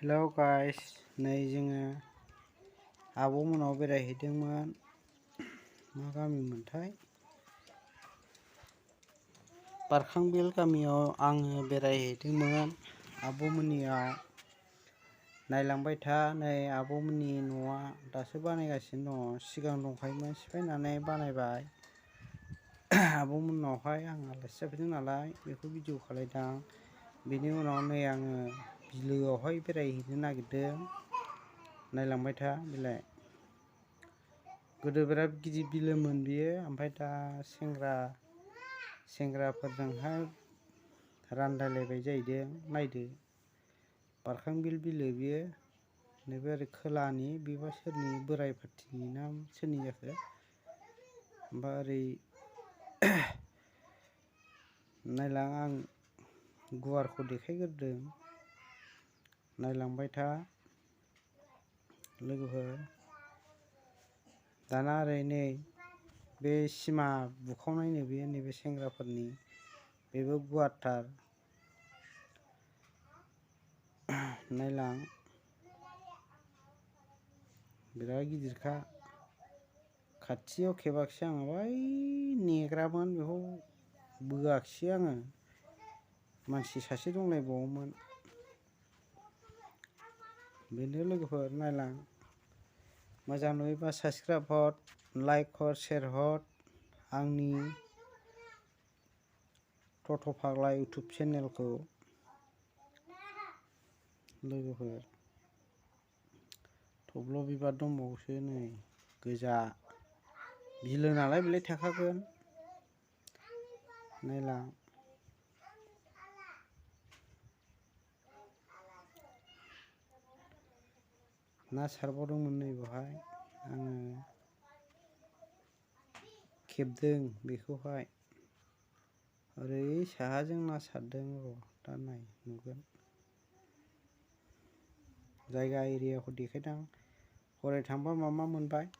Hello guys, नै जोङो आब'मोनाव बेरायहैदोंमोन। मा गामिमोनथाय? बारखांबिल गामियाव आङो बेरायहैदोंमोन आब'मोननियाव। नायलांबाय था, नै आब'मोननि न'आ दासो बानायगासिनो दङ। सिगां दंखायोमोन, सिफायनानै बानायबाय। आब'मोननावहाय आं आलासि जाफैदों नालाय बेखौ भिडिअ खालायदां। बेनि उनाव नै आङो बिलोआवहाय बेरायहैनो नागिरदों। नायलांबाय था बेलाय। गोदो बिराद गिदिर बिलोमोन बियो, ओमफ्राय दा सेंग्राफोरजोंहाय रानलायलायबाय जाहैदों। नायदो, बारखांबिल बिलो बियो। नैबे ओरै खोलानि, बेबा सोरनि बोराय पार्टिनि ना सोरनि जाखो? ओमफ्राय ओरै नायलां, आं गुवारखौ देखायग्रोदों। नायलांबाय था लोगोफोर। दाना ओरै नै बे सिमा बुखावनायनो, बे नैबे सेंग्राफोरनि, बेबो गुवारथार। नायलां, बिराद गिदिरखा। खाथियाव खेबाखिसै आङो, बै नेग्रामोन बेखौ बोआखिसै आङो। मानसि सासे दंलायबावोमोन। बेनो लोगोफोर, नायलां। मोजां नुयोबा साबसक्राइब हर, लाइक हर, शेयार हर। आंनि टट'फाग्ला इउटुब चेनेलखौ लोगोफोर। थब्ल' बिबार दंबावोसो नै गोजा। बिलो नालाय बेलाय थाखागोन। नायलां, ना सारबावदोंमोन नै बेवहाय। आङो खेबदों बेखौहाय। ओरै साहाजों ना सारदों। र' दा नाय, नुगोन। जायगा एरियाखौ देखायदां। हरै थांबा मा मा मोनबाय।